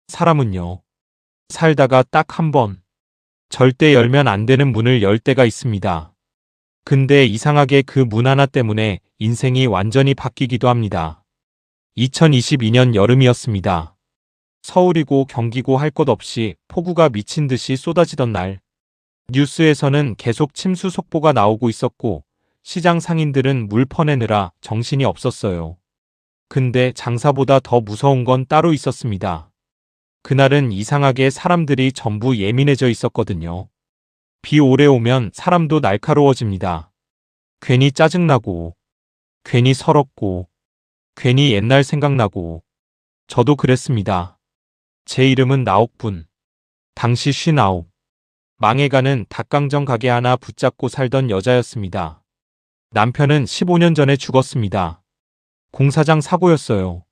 사람은요, 살다가 딱 한 번, 절대 열면 안 되는 문을 열 때가 있습니다. 근데 이상하게 그 문 하나 때문에 인생이 완전히 바뀌기도 합니다. 2022년 여름이었습니다. 서울이고 경기고 할 것 없이 폭우가 미친 듯이 쏟아지던 날, 뉴스에서는 계속 침수 속보가 나오고 있었고, 시장 상인들은 물 퍼내느라 정신이 없었어요. 근데 장사보다 더 무서운 건 따로 있었습니다. 그날은 이상하게 사람들이 전부 예민해져 있었거든요. 비 오래 오면 사람도 날카로워집니다. 괜히 짜증나고, 괜히 서럽고, 괜히 옛날 생각나고, 저도 그랬습니다. 제 이름은 나옥분. 당시 59. 망해가는 닭강정 가게 하나 붙잡고 살던 여자였습니다. 남편은 15년 전에 죽었습니다. 공사장 사고였어요.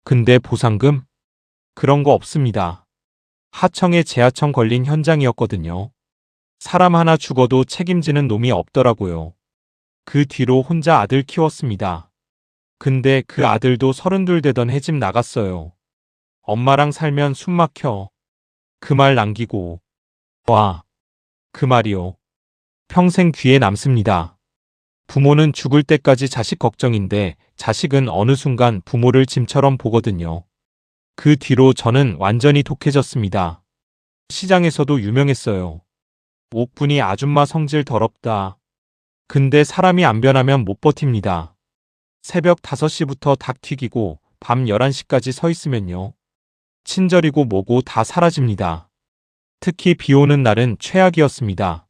근데 보상금? 그런 거 없습니다. 하청에 재하청 걸린 현장이었거든요. 사람 하나 죽어도 책임지는 놈이 없더라고요. 그 뒤로 혼자 아들 키웠습니다. 근데 그 아들도 32 되던 해집 나갔어요. 엄마랑 살면 숨 막혀. 그 말 남기고. 와, 그 말이요. 평생 귀에 남습니다. 부모는 죽을 때까지 자식 걱정인데 자식은 어느 순간 부모를 짐처럼 보거든요. 그 뒤로 저는 완전히 독해졌습니다. 시장에서도 유명했어요. 옥분이 아줌마 성질 더럽다. 근데 사람이 안 변하면 못 버팁니다. 새벽 5시부터 닭 튀기고 밤 11시까지 서 있으면요. 친절이고 뭐고 다 사라집니다. 특히 비 오는 날은 최악이었습니다.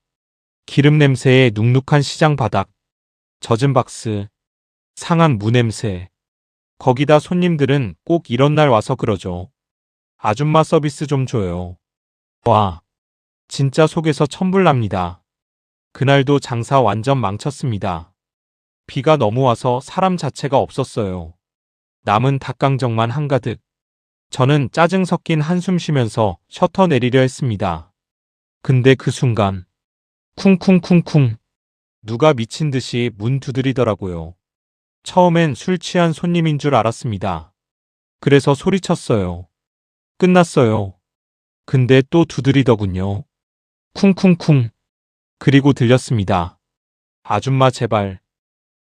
기름 냄새에 눅눅한 시장 바닥, 젖은 박스, 상한 무 냄새. 거기다 손님들은 꼭 이런 날 와서 그러죠. 아줌마 서비스 좀 줘요. 와, 진짜 속에서 천불 납니다. 그날도 장사 완전 망쳤습니다. 비가 너무 와서 사람 자체가 없었어요. 남은 닭강정만 한가득. 저는 짜증 섞인 한숨 쉬면서 셔터 내리려 했습니다. 근데 그 순간 쿵쿵쿵쿵 누가 미친 듯이 문 두드리더라고요. 처음엔 술 취한 손님인 줄 알았습니다. 그래서 소리쳤어요. 끝났어요. 근데 또 두드리더군요. 쿵쿵쿵. 그리고 들렸습니다. 아줌마 제발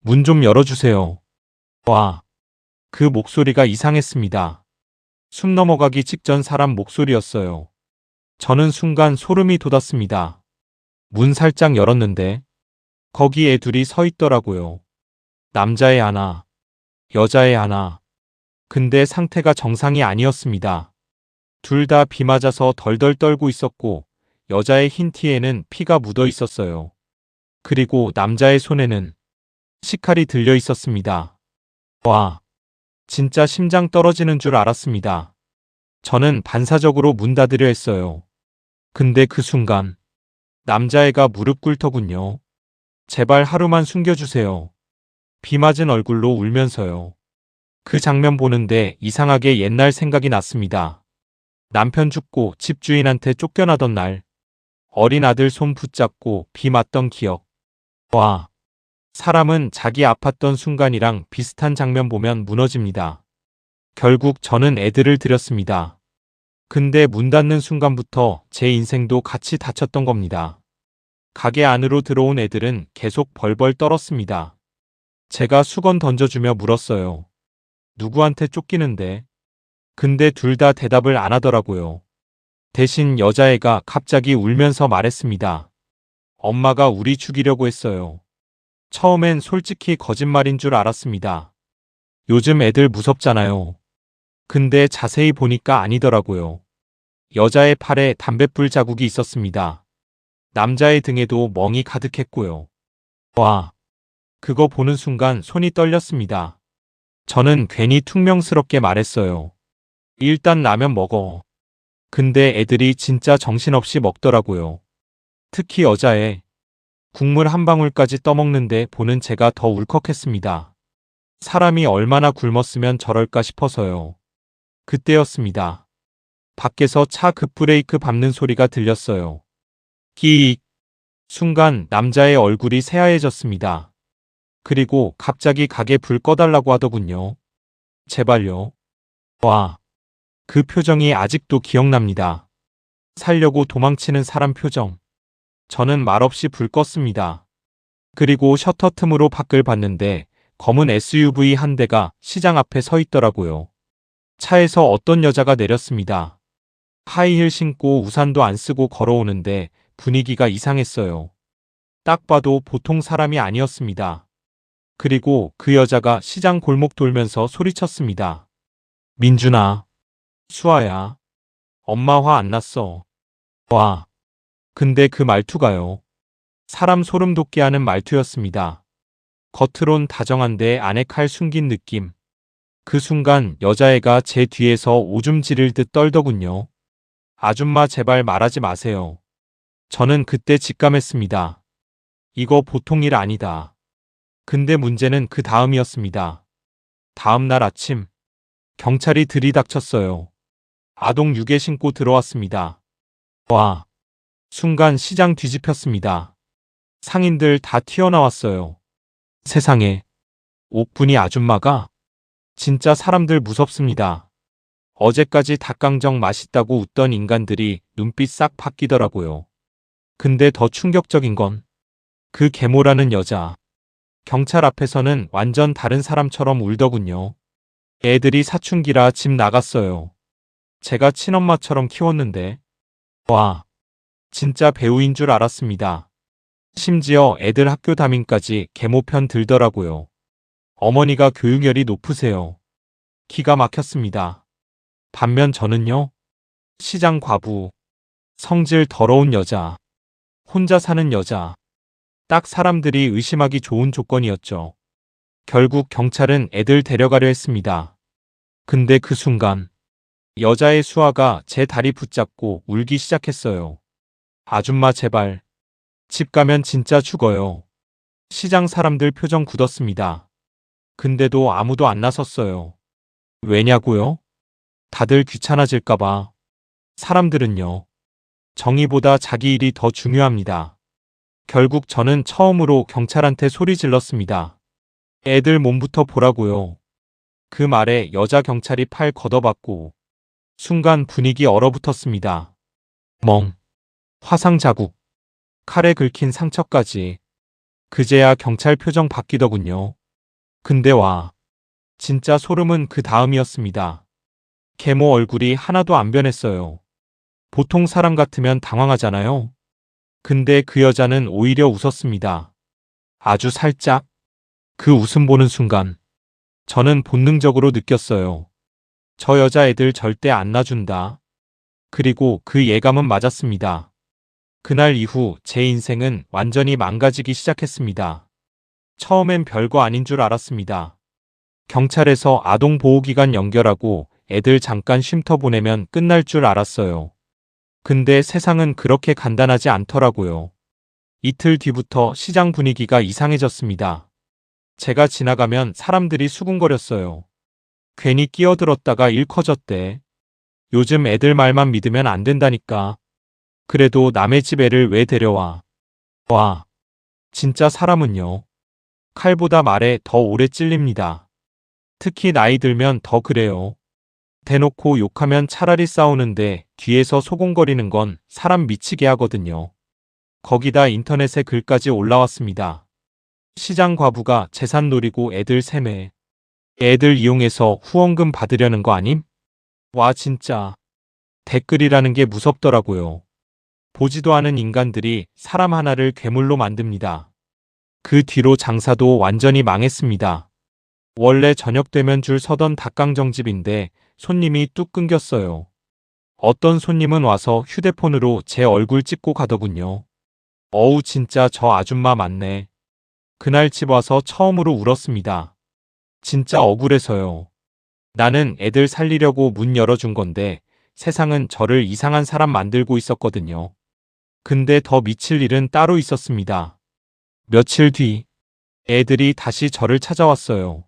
문 좀 열어주세요. 와, 그 목소리가 이상했습니다. 숨 넘어가기 직전 사람 목소리였어요. 저는 순간 소름이 돋았습니다. 문 살짝 열었는데 거기 애 둘이 서 있더라고요. 남자애 하나, 여자애 하나. 근데 상태가 정상이 아니었습니다. 둘 다 비 맞아서 덜덜 떨고 있었고 여자의 흰 티에는 피가 묻어 있었어요. 그리고 남자의 손에는 식칼이 들려 있었습니다. 와, 진짜 심장 떨어지는 줄 알았습니다. 저는 반사적으로 문 닫으려 했어요. 근데 그 순간 남자애가 무릎 꿇더군요. 제발 하루만 숨겨주세요. 비 맞은 얼굴로 울면서요. 그 장면 보는데 이상하게 옛날 생각이 났습니다. 남편 죽고 집주인한테 쫓겨나던 날, 어린 아들 손 붙잡고 비 맞던 기억. 와, 사람은 자기 아팠던 순간이랑 비슷한 장면 보면 무너집니다. 결국 저는 애들을 들였습니다. 근데 문 닫는 순간부터 제 인생도 같이 닫혔던 겁니다. 가게 안으로 들어온 애들은 계속 벌벌 떨었습니다. 제가 수건 던져주며 물었어요. 누구한테 쫓기는데? 근데 둘 다 대답을 안 하더라고요. 대신 여자애가 갑자기 울면서 말했습니다. 엄마가 우리 죽이려고 했어요. 처음엔 솔직히 거짓말인 줄 알았습니다. 요즘 애들 무섭잖아요. 근데 자세히 보니까 아니더라고요. 여자의 팔에 담뱃불 자국이 있었습니다. 남자의 등에도 멍이 가득했고요. 와, 그거 보는 순간 손이 떨렸습니다. 저는 괜히 퉁명스럽게 말했어요. 일단 라면 먹어. 근데 애들이 진짜 정신없이 먹더라고요. 특히 여자애. 국물 한 방울까지 떠먹는데 보는 제가 더 울컥했습니다. 사람이 얼마나 굶었으면 저럴까 싶어서요. 그때였습니다. 밖에서 차 급브레이크 밟는 소리가 들렸어요. 끼익. 순간 남자의 얼굴이 새하얘졌습니다. 그리고 갑자기 가게 불 꺼달라고 하더군요. 제발요. 와, 그 표정이 아직도 기억납니다. 살려고 도망치는 사람 표정. 저는 말없이 불 껐습니다. 그리고 셔터 틈으로 밖을 봤는데 검은 SUV 한 대가 시장 앞에 서 있더라고요. 차에서 어떤 여자가 내렸습니다. 하이힐 신고 우산도 안 쓰고 걸어오는데 분위기가 이상했어요. 딱 봐도 보통 사람이 아니었습니다. 그리고 그 여자가 시장 골목 돌면서 소리쳤습니다. 민준아, 수아야, 엄마 화 안 났어. 와. 근데 그 말투가요. 사람 소름 돋게 하는 말투였습니다. 겉으론 다정한데 안에 칼 숨긴 느낌. 그 순간 여자애가 제 뒤에서 오줌 지를 듯 떨더군요. 아줌마 제발 말하지 마세요. 저는 그때 직감했습니다. 이거 보통 일 아니다. 근데 문제는 그 다음이었습니다. 다음 날 아침, 경찰이 들이닥쳤어요. 아동 유괴 신고 들어왔습니다. 와. 순간 시장 뒤집혔습니다. 상인들 다 튀어나왔어요. 세상에. 옥분이 아줌마가? 진짜 사람들 무섭습니다. 어제까지 닭강정 맛있다고 웃던 인간들이 눈빛 싹 바뀌더라고요. 근데 더 충격적인 건 그 계모라는 여자. 경찰 앞에서는 완전 다른 사람처럼 울더군요. 애들이 사춘기라 집 나갔어요. 제가 친엄마처럼 키웠는데. 와, 진짜 배우인 줄 알았습니다. 심지어 애들 학교 담임까지 계모 편 들더라고요. 어머니가 교육열이 높으세요. 기가 막혔습니다. 반면 저는요. 시장 과부, 성질 더러운 여자, 혼자 사는 여자. 딱 사람들이 의심하기 좋은 조건이었죠. 결국 경찰은 애들 데려가려 했습니다. 근데 그 순간 여자의 수아가 제 다리 붙잡고 울기 시작했어요. 아줌마 제발. 집 가면 진짜 죽어요. 시장 사람들 표정 굳었습니다. 근데도 아무도 안 나섰어요. 왜냐고요? 다들 귀찮아질까봐. 사람들은요. 정의보다 자기 일이 더 중요합니다. 결국 저는 처음으로 경찰한테 소리 질렀습니다. 애들 몸부터 보라고요. 그 말에 여자 경찰이 팔 걷어봤고 순간 분위기 얼어붙었습니다. 멍. 화상 자국. 칼에 긁힌 상처까지. 그제야 경찰 표정 바뀌더군요. 근데 와. 진짜 소름은 그 다음이었습니다. 계모 얼굴이 하나도 안 변했어요. 보통 사람 같으면 당황하잖아요. 근데 그 여자는 오히려 웃었습니다. 아주 살짝. 그 웃음 보는 순간 저는 본능적으로 느꼈어요. 저 여자애들 절대 안 놔준다. 그리고 그 예감은 맞았습니다. 그날 이후 제 인생은 완전히 망가지기 시작했습니다. 처음엔 별거 아닌 줄 알았습니다. 경찰에서 아동보호기관 연결하고 애들 잠깐 쉼터 보내면 끝날 줄 알았어요. 근데 세상은 그렇게 간단하지 않더라고요. 이틀 뒤부터 시장 분위기가 이상해졌습니다. 제가 지나가면 사람들이 수군거렸어요. 괜히 끼어들었다가 일 커졌대. 요즘 애들 말만 믿으면 안 된다니까. 그래도 남의 집 애를 왜 데려와. 와. 진짜 사람은요. 칼보다 말에 더 오래 찔립니다. 특히 나이 들면 더 그래요. 대놓고 욕하면 차라리 싸우는데 뒤에서 소곤거리는 건 사람 미치게 하거든요. 거기다 인터넷에 글까지 올라왔습니다. 시장 과부가 재산 노리고 애들 세매. 애들 이용해서 후원금 받으려는 거 아님? 와 진짜. 댓글이라는 게 무섭더라고요. 보지도 않은 인간들이 사람 하나를 괴물로 만듭니다. 그 뒤로 장사도 완전히 망했습니다. 원래 저녁 되면 줄 서던 닭강정집인데 손님이 뚝 끊겼어요. 어떤 손님은 와서 휴대폰으로 제 얼굴 찍고 가더군요. 어우 진짜 저 아줌마 맞네. 그날 집 와서 처음으로 울었습니다. 진짜 억울해서요. 나는 애들 살리려고 문 열어준 건데 세상은 저를 이상한 사람 만들고 있었거든요. 근데 더 미칠 일은 따로 있었습니다. 며칠 뒤 애들이 다시 저를 찾아왔어요.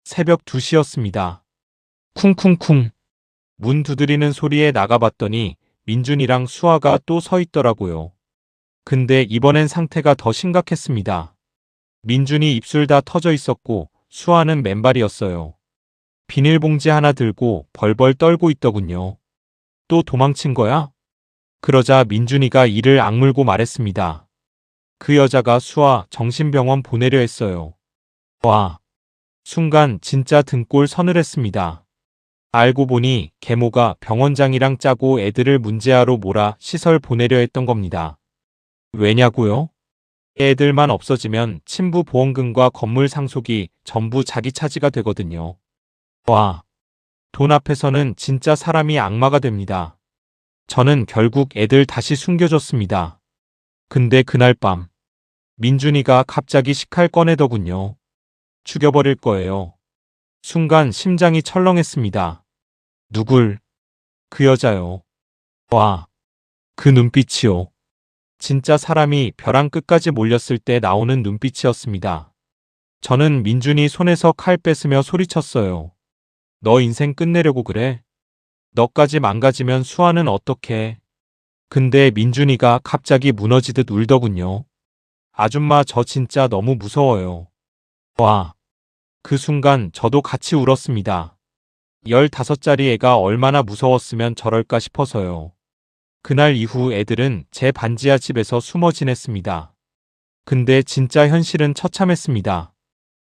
새벽 2시였습니다. 쿵쿵쿵. 문 두드리는 소리에 나가봤더니 민준이랑 수아가 또 서 있더라고요. 근데 이번엔 상태가 더 심각했습니다. 민준이 입술 다 터져 있었고 수아는 맨발이었어요. 비닐봉지 하나 들고 벌벌 떨고 있더군요. 또 도망친 거야? 그러자 민준이가 이를 악물고 말했습니다. 그 여자가 수아 정신병원 보내려 했어요. 와. 순간 진짜 등골 서늘했습니다. 알고 보니 계모가 병원장이랑 짜고 애들을 문제아로 몰아 시설 보내려 했던 겁니다. 왜냐고요? 애들만 없어지면 친부 보험금과 건물 상속이 전부 자기 차지가 되거든요. 와. 돈 앞에서는 진짜 사람이 악마가 됩니다. 저는 결국 애들 다시 숨겨줬습니다. 근데 그날 밤 민준이가 갑자기 식칼 꺼내더군요. 죽여버릴 거예요. 순간 심장이 철렁했습니다. 누굴? 그 여자요. 와. 그 눈빛이요. 진짜 사람이 벼랑 끝까지 몰렸을 때 나오는 눈빛이었습니다. 저는 민준이 손에서 칼 뺏으며 소리쳤어요. 너 인생 끝내려고 그래? 너까지 망가지면 수아는 어떡해? 근데 민준이가 갑자기 무너지듯 울더군요. 아줌마 저 진짜 너무 무서워요. 와. 그 순간 저도 같이 울었습니다. 15살짜리 애가 얼마나 무서웠으면 저럴까 싶어서요. 그날 이후 애들은 제 반지하 집에서 숨어 지냈습니다. 근데 진짜 현실은 처참했습니다.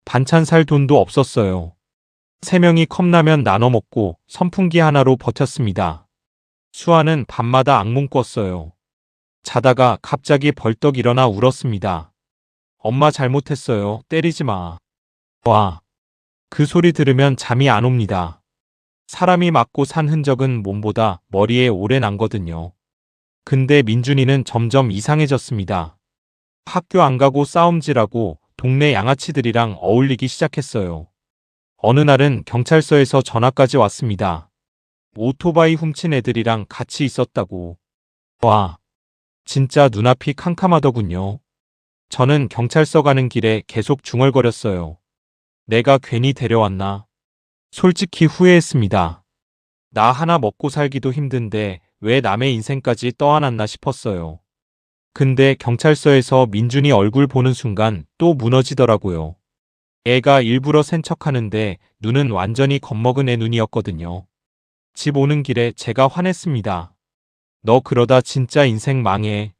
반찬 살 돈도 없었어요. 3명이 컵라면 나눠 먹고 선풍기 하나로 버텼습니다. 수아는 밤마다 악몽 꿨어요. 자다가 갑자기 벌떡 일어나 울었습니다. 엄마 잘못했어요. 때리지 마. 와. 그 소리 들으면 잠이 안 옵니다. 사람이 맞고 산 흔적은 몸보다 머리에 오래 남거든요. 근데 민준이는 점점 이상해졌습니다. 학교 안 가고 싸움질하고 동네 양아치들이랑 어울리기 시작했어요. 어느 날은 경찰서에서 전화까지 왔습니다. 오토바이 훔친 애들이랑 같이 있었다고. 와. 진짜 눈앞이 캄캄하더군요. 저는 경찰서 가는 길에 계속 중얼거렸어요. 내가 괜히 데려왔나? 솔직히 후회했습니다. 나 하나 먹고 살기도 힘든데 왜 남의 인생까지 떠안았나 싶었어요. 근데 경찰서에서 민준이 얼굴 보는 순간 또 무너지더라고요. 애가 일부러 센 척하는데 눈은 완전히 겁먹은 애 눈이었거든요. 집 오는 길에 제가 화냈습니다. 너 그러다 진짜 인생 망해.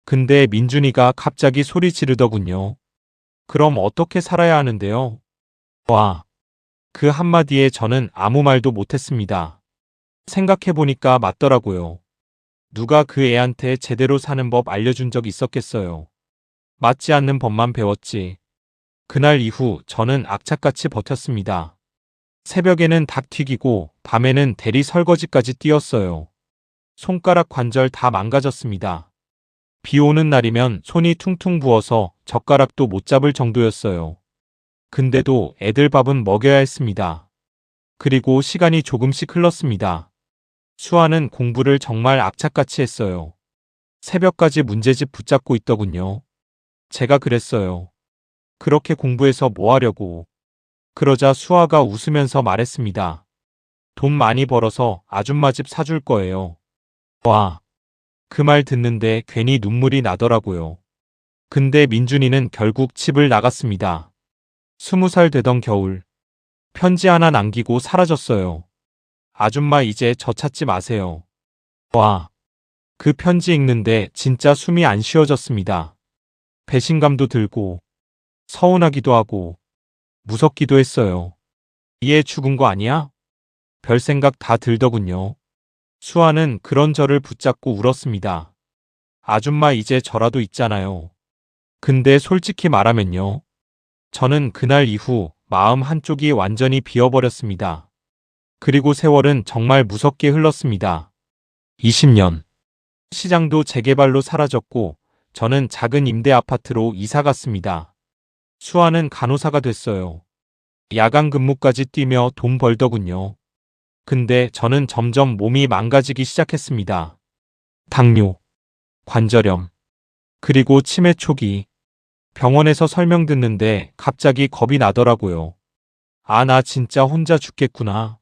근데 민준이가 갑자기 소리 지르더군요. 그럼 어떻게 살아야 하는데요? 와. 그 한마디에 저는 아무 말도 못했습니다. 생각해보니까 맞더라고요. 누가 그 애한테 제대로 사는 법 알려준 적 있었겠어요. 맞지 않는 법만 배웠지. 그날 이후 저는 악착같이 버텼습니다. 새벽에는 닭 튀기고 밤에는 대리 설거지까지 뛰었어요. 손가락 관절 다 망가졌습니다. 비 오는 날이면 손이 퉁퉁 부어서 젓가락도 못 잡을 정도였어요. 근데도 애들 밥은 먹여야 했습니다. 그리고 시간이 조금씩 흘렀습니다. 수아는 공부를 정말 악착같이 했어요. 새벽까지 문제집 붙잡고 있더군요. 제가 그랬어요. 그렇게 공부해서 뭐 하려고. 그러자 수아가 웃으면서 말했습니다. 돈 많이 벌어서 아줌마 집 사줄 거예요. 와. 그 말 듣는데 괜히 눈물이 나더라고요. 근데 민준이는 결국 집을 나갔습니다. 20살 되던 겨울. 편지 하나 남기고 사라졌어요. 아줌마 이제 저 찾지 마세요. 와. 그 편지 읽는데 진짜 숨이 안 쉬어졌습니다. 배신감도 들고 서운하기도 하고 무섭기도 했어요. 얘 죽은 거 아니야? 별 생각 다 들더군요. 수아는 그런 저를 붙잡고 울었습니다. 아줌마 이제 저라도 있잖아요. 근데 솔직히 말하면요. 저는 그날 이후 마음 한쪽이 완전히 비어버렸습니다. 그리고 세월은 정말 무섭게 흘렀습니다. 20년. 시장도 재개발로 사라졌고 저는 작은 임대 아파트로 이사 갔습니다. 수아는 간호사가 됐어요. 야간 근무까지 뛰며 돈 벌더군요. 근데 저는 점점 몸이 망가지기 시작했습니다. 당뇨, 관절염, 그리고 치매 초기. 병원에서 설명 듣는데 갑자기 겁이 나더라고요. 아, 나 진짜 혼자 죽겠구나.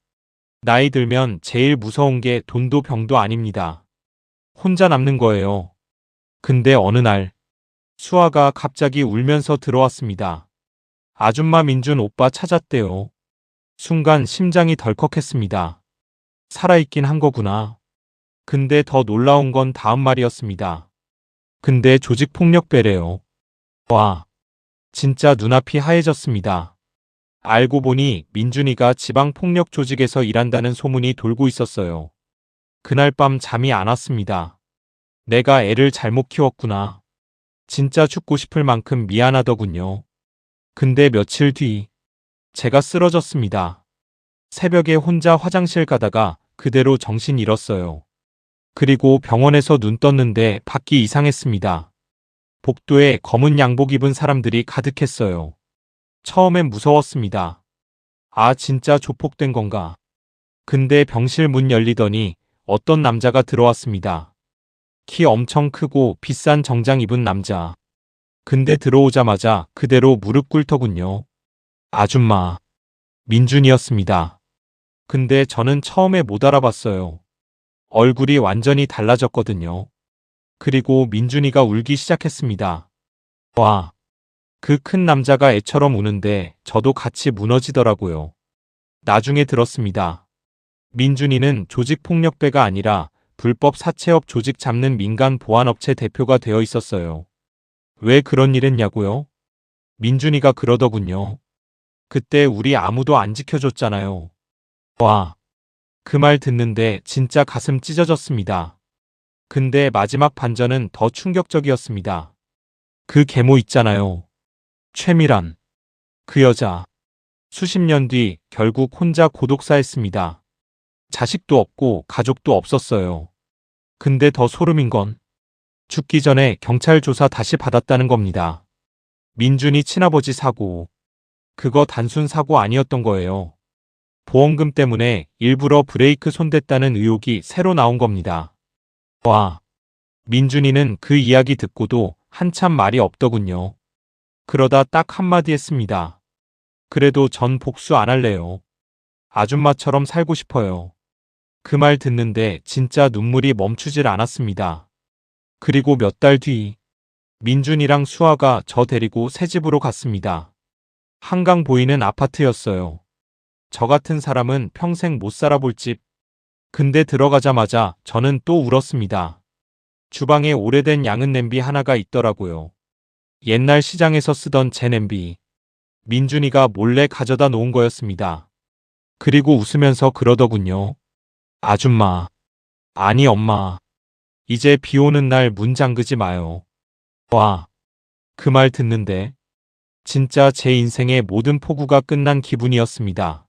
나이 들면 제일 무서운 게 돈도 병도 아닙니다. 혼자 남는 거예요. 근데 어느 날 수아가 갑자기 울면서 들어왔습니다. 아줌마 민준 오빠 찾았대요. 순간 심장이 덜컥했습니다. 살아있긴 한 거구나. 근데 더 놀라운 건 다음 말이었습니다. 근데 조직폭력배래요. 와, 진짜 눈앞이 하얘졌습니다. 알고 보니 민준이가 지방폭력 조직에서 일한다는 소문이 돌고 있었어요. 그날 밤 잠이 안 왔습니다. 내가 애를 잘못 키웠구나. 진짜 죽고 싶을 만큼 미안하더군요. 근데 며칠 뒤 제가 쓰러졌습니다. 새벽에 혼자 화장실 가다가 그대로 정신 잃었어요. 그리고 병원에서 눈 떴는데 밖이 이상했습니다. 복도에 검은 양복 입은 사람들이 가득했어요. 처음엔 무서웠습니다. 아, 진짜 조폭된 건가? 근데 병실 문 열리더니 어떤 남자가 들어왔습니다. 키 엄청 크고 비싼 정장 입은 남자. 근데 들어오자마자 그대로 무릎 꿇더군요. 아줌마. 민준이었습니다. 근데 저는 처음에 못 알아봤어요. 얼굴이 완전히 달라졌거든요. 그리고 민준이가 울기 시작했습니다. 와, 그 큰 남자가 애처럼 우는데 저도 같이 무너지더라고요. 나중에 들었습니다. 민준이는 조직폭력배가 아니라 불법 사채업 조직 잡는 민간 보안업체 대표가 되어 있었어요. 왜 그런 일 했냐고요? 민준이가 그러더군요. 그때 우리 아무도 안 지켜줬잖아요. 와, 그 말 듣는데 진짜 가슴 찢어졌습니다. 근데 마지막 반전은 더 충격적이었습니다. 그 계모 있잖아요. 최미란. 그 여자. 수십 년 뒤 결국 혼자 고독사했습니다. 자식도 없고 가족도 없었어요. 근데 더 소름인 건 죽기 전에 경찰 조사 다시 받았다는 겁니다. 민준이 친아버지 사고. 그거 단순 사고 아니었던 거예요. 보험금 때문에 일부러 브레이크 손댔다는 의혹이 새로 나온 겁니다. 와, 민준이는 그 이야기 듣고도 한참 말이 없더군요. 그러다 딱 한마디 했습니다. 그래도 전 복수 안 할래요. 아줌마처럼 살고 싶어요. 그 말 듣는데 진짜 눈물이 멈추질 않았습니다. 그리고 몇 달 뒤, 민준이랑 수아가 저 데리고 새 집으로 갔습니다. 한강 보이는 아파트였어요. 저 같은 사람은 평생 못 살아볼 집. 근데 들어가자마자 저는 또 울었습니다. 주방에 오래된 양은 냄비 하나가 있더라고요. 옛날 시장에서 쓰던 제 냄비. 민준이가 몰래 가져다 놓은 거였습니다. 그리고 웃으면서 그러더군요. 아줌마. 아니 엄마. 이제 비 오는 날 문 잠그지 마요. 와. 그 말 듣는데 진짜 제 인생의 모든 포구가 끝난 기분이었습니다.